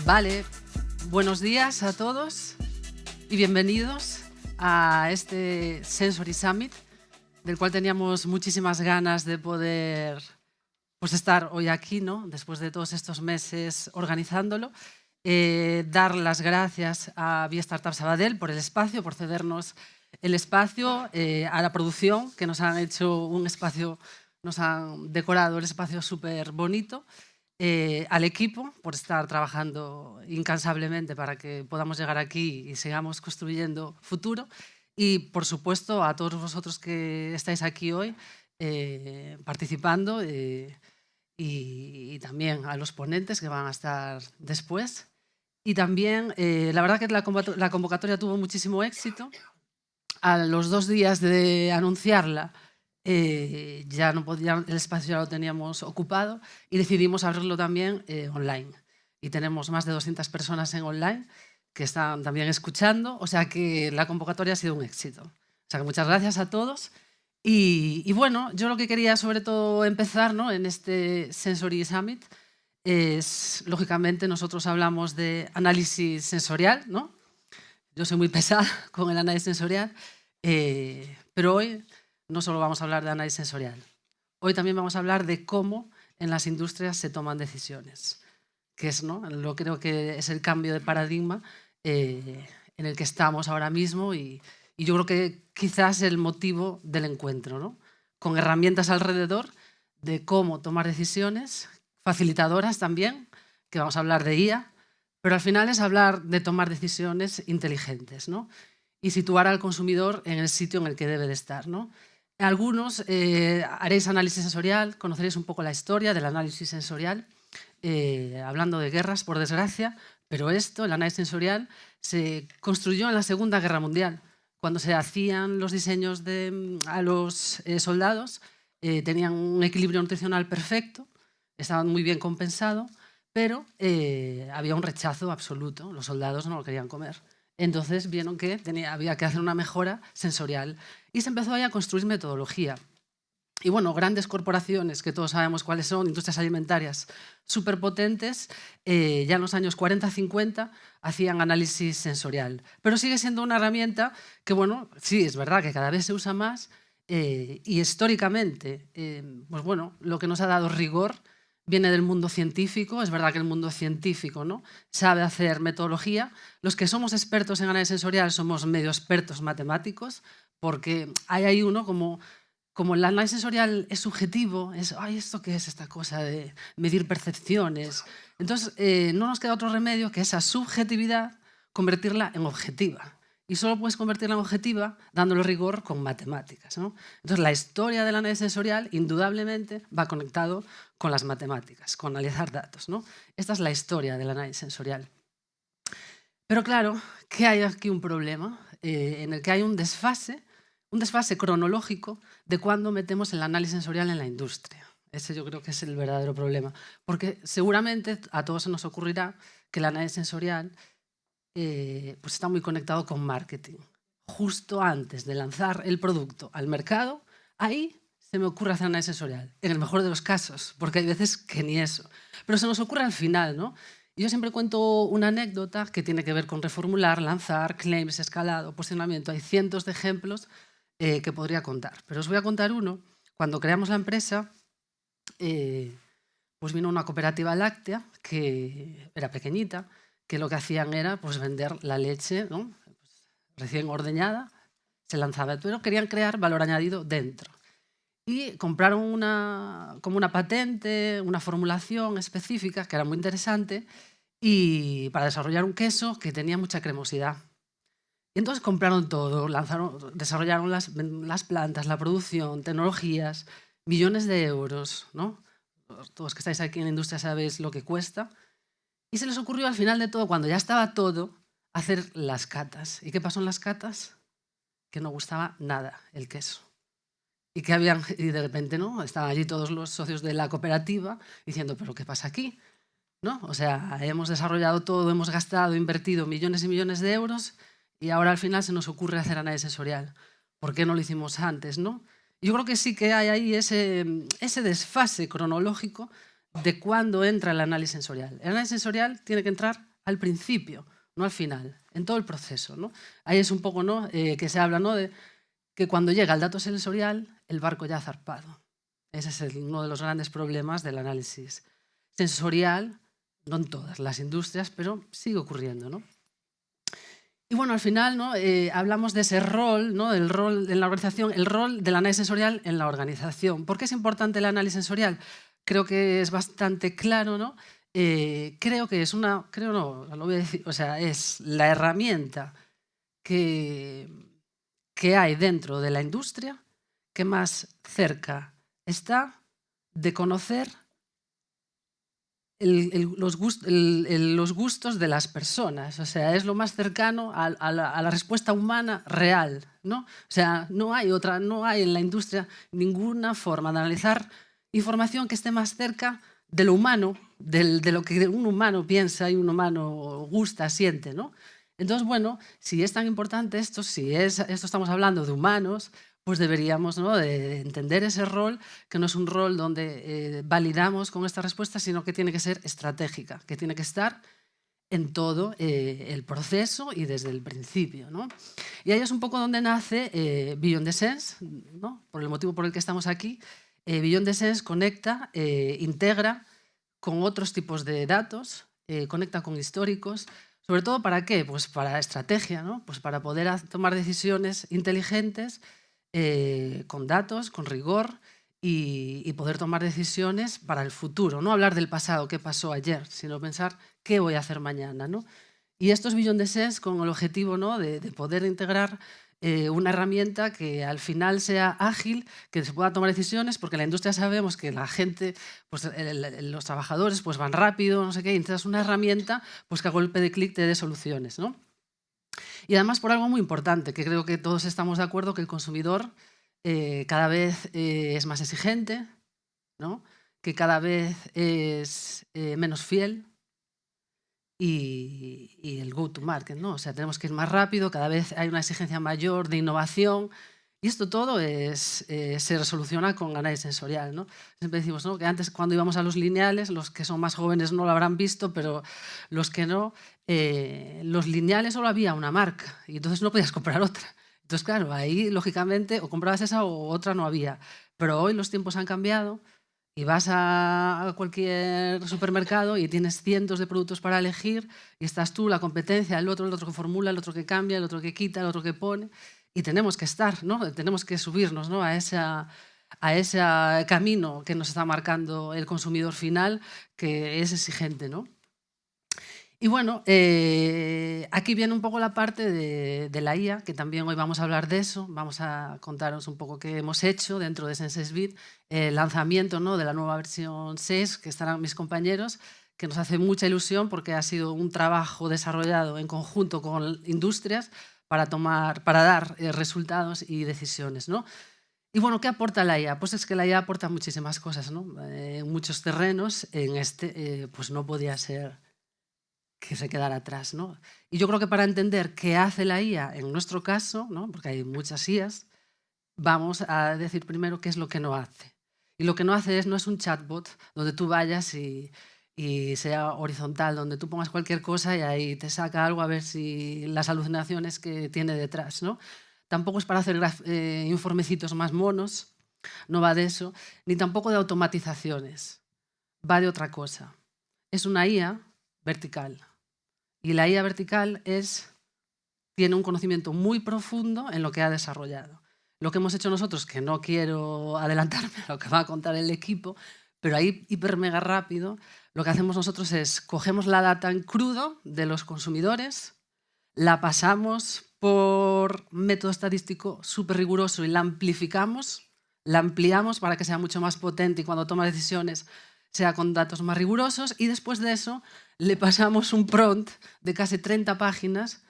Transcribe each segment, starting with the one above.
Vale, buenos días a todos y bienvenidos a este Sensory Summit, del cual teníamos muchísimas ganas de poder estar hoy aquí, ¿no? Después de todos estos meses organizándolo. Dar las gracias a Vía Startup Sabadell por el espacio, por cedernos el espacio, a la producción, que nos han hecho un espacio, nos han decorado el espacio súper bonito, al equipo, por estar trabajando incansablemente para que podamos llegar aquí y sigamos construyendo futuro, y, por supuesto, a todos vosotros que estáis aquí hoy participando, y también a los ponentes que van a estar después. Y también, la verdad que la convocatoria tuvo muchísimo éxito. A los 2 días de anunciarla, ya no podía, el espacio ya lo teníamos ocupado y decidimos abrirlo también online. Y tenemos más de 200 personas en online que están también escuchando, o sea que la convocatoria ha sido un éxito. O sea que muchas gracias a todos. Y bueno, yo lo que quería sobre todo empezar, ¿no?, en este Sensory Summit es, lógicamente, nosotros hablamos de análisis sensorial, ¿no? Yo soy muy pesada con el análisis sensorial, pero hoy no solo vamos a hablar de análisis sensorial, hoy también vamos a hablar de cómo en las industrias se toman decisiones, que es, ¿no?, lo creo que es el cambio de paradigma en el que estamos ahora mismo, y yo creo que quizás el motivo del encuentro, ¿no?, con herramientas alrededor de cómo tomar decisiones, facilitadoras también, que vamos a hablar de IA, pero al final es hablar de tomar decisiones inteligentes, ¿no?, y situar al consumidor en el sitio en el que debe de estar, ¿no? Algunos haréis análisis sensorial, conoceréis un poco la historia del análisis sensorial, hablando de guerras, por desgracia, pero esto, el análisis sensorial, se construyó en la Segunda Guerra Mundial. Cuando se hacían los diseños a los soldados, tenían un equilibrio nutricional perfecto, estaban muy bien compensados, pero había un rechazo absoluto, los soldados no lo querían comer. Entonces vieron que había que hacer una mejora sensorial y se empezó ahí a construir metodología. Y bueno, grandes corporaciones, que todos sabemos cuáles son, industrias alimentarias superpotentes, ya en los años 40-50 hacían análisis sensorial. Pero sigue siendo una herramienta que, bueno, sí, es verdad que cada vez se usa más, y históricamente, pues bueno, lo que nos ha dado rigor viene del mundo científico. Es verdad que el mundo científico, ¿no?, sabe hacer metodología. Los que somos expertos en análisis sensorial somos medio expertos matemáticos, porque hay ahí uno como el análisis sensorial es subjetivo, es, ay, ¿esto qué es esta cosa de medir percepciones? Entonces, no nos queda otro remedio que esa subjetividad convertirla en objetiva. Y solo puedes convertirla en objetiva dándole rigor con matemáticas, ¿no? Entonces, la historia del análisis sensorial, indudablemente, va conectado con las matemáticas, con analizar datos, ¿no? Esta es la historia del análisis sensorial. Pero claro, que hay aquí un problema en el que hay un desfase cronológico de cuando metemos el análisis sensorial en la industria. Ese yo creo que es el verdadero problema, porque seguramente a todos se nos ocurrirá que el análisis sensorial pues está muy conectado con marketing. Justo antes de lanzar el producto al mercado, ahí se me ocurre hacer análisis sensorial, en el mejor de los casos, porque hay veces que ni eso. Pero se nos ocurre al final, ¿no? Y yo siempre cuento una anécdota que tiene que ver con reformular, lanzar, claims, escalado, posicionamiento. Hay cientos de ejemplos que podría contar, pero os voy a contar uno. Cuando creamos la empresa, pues vino una cooperativa láctea que era pequeñita, que lo que hacían era pues vender la leche, ¿no?, recién ordeñada, se lanzaba, pero querían crear valor añadido dentro. Y compraron como una patente, una formulación específica que era muy interesante, y para desarrollar un queso que tenía mucha cremosidad. Y entonces compraron todo, desarrollaron las plantas, la producción, tecnologías, millones de euros, ¿no? Todos que estáis aquí en la industria sabéis lo que cuesta. Y se les ocurrió al final de todo, cuando ya estaba todo, hacer las catas. ¿Y qué pasó en las catas? Que no gustaba nada el queso. Y de repente, ¿no?, estaban allí todos los socios de la cooperativa diciendo, ¿pero qué pasa aquí? ¿No? O sea, hemos desarrollado todo, hemos gastado, invertido millones y millones de euros, y ahora al final se nos ocurre hacer análisis sensorial. ¿Por qué no lo hicimos antes, no? Yo creo que sí que hay ahí ese desfase cronológico de cuándo entra el análisis sensorial. El análisis sensorial tiene que entrar al principio, no al final, en todo el proceso, ¿no? Ahí es un poco, ¿no? Que se habla, ¿no? De que cuando llega el dato sensorial, el barco ya ha zarpado. Ese es uno de los grandes problemas del análisis sensorial, no en todas las industrias, pero sigue ocurriendo, ¿no? Y bueno, al final, ¿no? Hablamos de ese rol, ¿no? El rol en la organización, el rol del análisis sensorial en la organización. ¿Por qué es importante el análisis sensorial? Creo que es bastante claro, ¿no? Creo que es lo voy a decir, o sea, es la herramienta que hay dentro de la industria que más cerca está de conocer los gustos de las personas. O sea, es lo más cercano a la respuesta humana real, ¿no? O sea, no hay en la industria ninguna forma de analizar información que esté más cerca de lo humano, de lo que un humano piensa y un humano gusta, siente, ¿no? Entonces, bueno, si es tan importante esto, esto estamos hablando de humanos, pues deberíamos, ¿no? de entender ese rol, que no es un rol donde validamos con esta respuesta, sino que tiene que ser estratégica, que tiene que estar en todo el proceso y desde el principio, ¿no? Y ahí es un poco donde nace Beyond the Sense, ¿no? Por el motivo por el que estamos aquí. Beyond the Sense conecta, integra con otros tipos de datos, conecta con históricos. ¿Sobre todo para qué? Pues para estrategia, ¿no? Pues para poder tomar decisiones inteligentes con datos, con rigor y poder tomar decisiones para el futuro. No hablar del pasado, qué pasó ayer, sino pensar qué voy a hacer mañana, ¿no? Y esto es Beyond the Sense con el objetivo, ¿no? de poder integrar una herramienta que al final sea ágil, que se pueda tomar decisiones, porque en la industria sabemos que la gente, pues, los trabajadores pues, van rápido, no sé qué, y necesitas una herramienta pues, que a golpe de clic te dé soluciones, ¿no? Y además por algo muy importante, que creo que todos estamos de acuerdo, que el consumidor cada vez es más exigente, ¿no? Que cada vez es menos fiel y el go-to-market, ¿no? O sea, tenemos que ir más rápido, cada vez hay una exigencia mayor de innovación y esto todo se resoluciona con análisis sensorial, ¿no? Siempre decimos, ¿no? Que antes cuando íbamos a los lineales, los que son más jóvenes no lo habrán visto, pero los que no, los lineales solo había una marca y entonces no podías comprar otra. Entonces, claro, ahí lógicamente o comprabas esa o otra no había. Pero hoy los tiempos han cambiado y vas a cualquier supermercado y tienes cientos de productos para elegir y estás tú, la competencia, el otro que formula, el otro que cambia, el otro que quita, el otro que pone. Y tenemos que estar, ¿no? Tenemos que subirnos, ¿no? a ese camino que nos está marcando el consumidor final, que es exigente, ¿no? Y bueno, aquí viene un poco la parte de la IA, que también hoy vamos a hablar de eso. Vamos a contaros un poco qué hemos hecho dentro de SenseSbit, el lanzamiento, ¿no? de la nueva versión 6, que estarán mis compañeros, que nos hace mucha ilusión porque ha sido un trabajo desarrollado en conjunto con industrias para dar resultados y decisiones, ¿no? Y bueno, ¿qué aporta la IA? Pues es que la IA aporta muchísimas cosas, ¿no? En muchos terrenos, en este pues no podía ser que se quedara atrás, ¿no? Y yo creo que para entender qué hace la IA en nuestro caso, ¿no? Porque hay muchas IAs, vamos a decir primero qué es lo que no hace. Y lo que no hace no es un chatbot donde tú vayas y sea horizontal, donde tú pongas cualquier cosa y ahí te saca algo a ver si las alucinaciones que tiene detrás, ¿no? Tampoco es para hacer informecitos más monos, no va de eso, ni tampoco de automatizaciones, va de otra cosa. Es una IA vertical. Y la IA vertical tiene un conocimiento muy profundo en lo que ha desarrollado. Lo que hemos hecho nosotros, que no quiero adelantarme a lo que va a contar el equipo, pero ahí hiper mega rápido, lo que hacemos nosotros es cogemos la data en crudo de los consumidores, la pasamos por método estadístico súper riguroso y la amplificamos, la ampliamos para que sea mucho más potente y cuando toma decisiones sea con datos más rigurosos y después de eso le pasamos un prompt de casi 30 páginas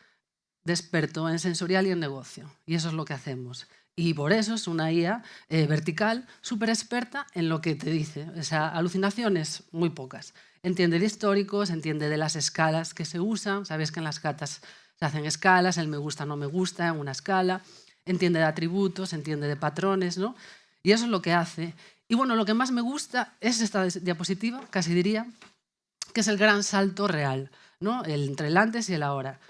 de experto en sensorial y en negocio. Y eso es lo que hacemos. Y por eso es una IA vertical, súper experta en lo que te dice. O sea, alucinaciones muy pocas. Entiende de históricos, entiende de las escalas que se usan. Sabes que en las catas se hacen escalas, el me gusta, no me gusta, en una escala. Entiende de atributos, entiende de patrones, ¿no? Y eso es lo que hace. Y bueno, lo que más me gusta es esta diapositiva, casi diría, que es el gran salto real. ¿no? Entre el antes y el ahora.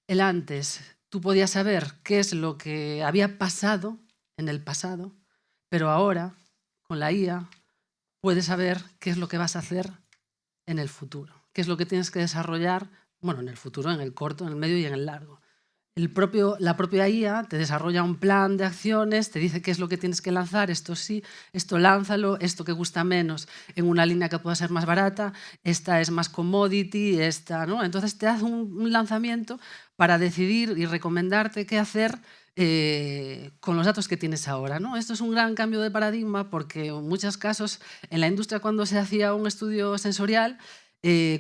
El antes, tú podías saber qué es lo que había pasado en el pasado, pero ahora, con la IA, puedes saber qué es lo que vas a hacer en el futuro, qué es lo que tienes que desarrollar, bueno, en el futuro, en el corto, en el medio y en el largo. La propia IA te desarrolla un plan de acciones, te dice qué es lo que tienes que lanzar, esto sí, esto lánzalo, esto que gusta menos en una línea que pueda ser más barata, esta es más commodity, esta, ¿no? Entonces te hace un lanzamiento para decidir y recomendarte qué hacer con los datos que tienes ahora, ¿no? Esto es un gran cambio de paradigma porque en muchos casos en la industria cuando se hacía un estudio sensorial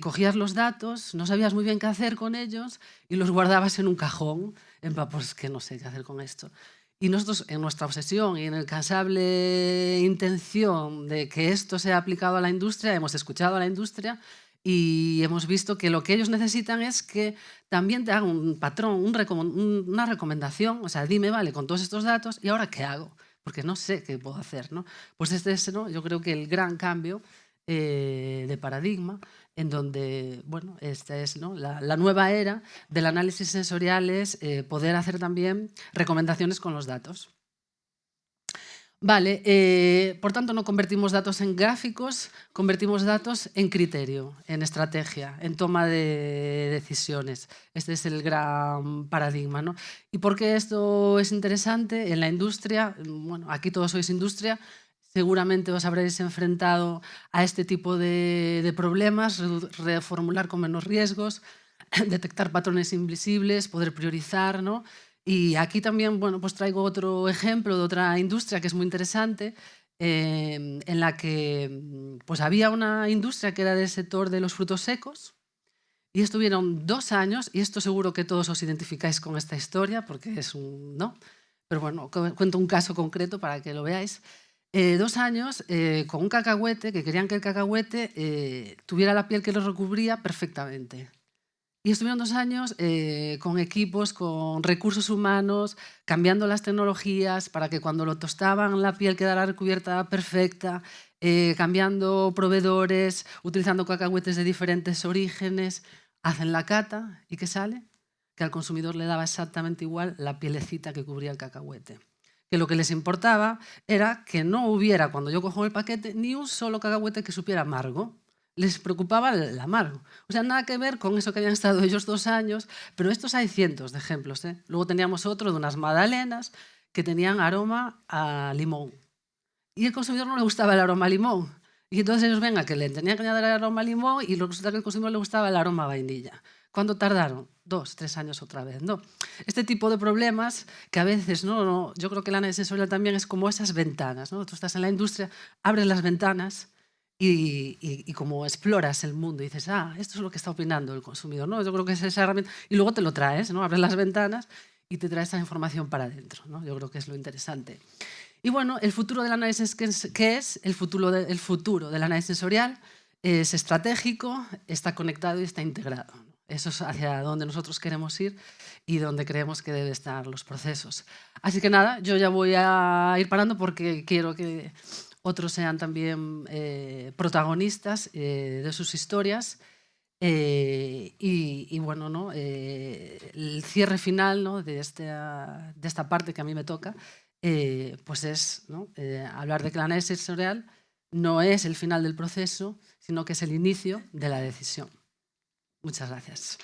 cogías los datos, no sabías muy bien qué hacer con ellos y los guardabas en un cajón, en plan, pues que no sé qué hacer con esto. Y nosotros, en nuestra obsesión y en el cansable intención de que esto sea aplicado a la industria, hemos escuchado a la industria y hemos visto que lo que ellos necesitan es que también te hagan un patrón, una recomendación, o sea, dime, vale, con todos estos datos, ¿y ahora qué hago? Porque no sé qué puedo hacer, ¿no? Pues este es, ¿no? Yo creo que el gran cambio de paradigma en donde, bueno, esta es, ¿no?, la nueva era del análisis sensorial es poder hacer también recomendaciones con los datos. Vale, por tanto, no convertimos datos en gráficos, convertimos datos en criterio, en estrategia, en toma de decisiones. Este es el gran paradigma, ¿no? ¿Y por qué esto es interesante? En la industria, bueno, aquí todos sois industria, seguramente os habréis enfrentado a este tipo de problemas, reformular con menos riesgos, detectar patrones invisibles, poder priorizar, ¿no? Y aquí también, bueno, pues traigo otro ejemplo de otra industria que es muy interesante, en la que pues había una industria que era del sector de los frutos secos y estuvieron 2 años, y esto seguro que todos os identificáis con esta historia porque es un, ¿no? Pero bueno, cuento un caso concreto para que lo veáis. 2 años con un cacahuete, que querían que el cacahuete tuviera la piel que lo recubría perfectamente. Y estuvieron 2 años con equipos, con recursos humanos, cambiando las tecnologías para que cuando lo tostaban la piel quedara recubierta perfecta, cambiando proveedores, utilizando cacahuetes de diferentes orígenes. Hacen la cata y ¿qué sale? Que al consumidor le daba exactamente igual la pielecita que cubría el cacahuete. Que lo que les importaba era que no hubiera, cuando yo cojo el paquete, ni un solo cacahuete que supiera amargo. Les preocupaba el amargo. O sea, nada que ver con eso que habían estado ellos 2 años, pero estos hay cientos de ejemplos, ¿eh? Luego teníamos otro de unas magdalenas que tenían aroma a limón. Y al consumidor no le gustaba el aroma a limón. Y entonces ellos, venga, que le tenían que añadir el aroma a limón y resulta que al consumidor le gustaba el aroma a vainilla. ¿Cuánto tardaron? 2, 3 años otra vez, ¿no? Este tipo de problemas que a veces, ¿no? Yo creo que el análisis sensorial también es como esas ventanas, ¿no? Tú estás en la industria, abres las ventanas y como exploras el mundo y dices, ah, esto es lo que está opinando el consumidor, ¿no? Yo creo que es esa herramienta. Y luego te lo traes, ¿no? Abres las ventanas y te traes esa información para adentro, ¿no? Yo creo que es lo interesante. Y bueno, el futuro del análisis, ¿qué es? El futuro del análisis sensorial es estratégico, está conectado y está integrado. Eso es hacia donde nosotros queremos ir y donde creemos que deben estar los procesos. Así que nada, yo ya voy a ir parando porque quiero que otros sean también protagonistas de sus historias. Y bueno, ¿no? El cierre final, ¿no?, de esta parte que a mí me toca, pues es, ¿no?, hablar de que el análisis sensorial no es el final del proceso, sino que es el inicio de la decisión. Muchas gracias.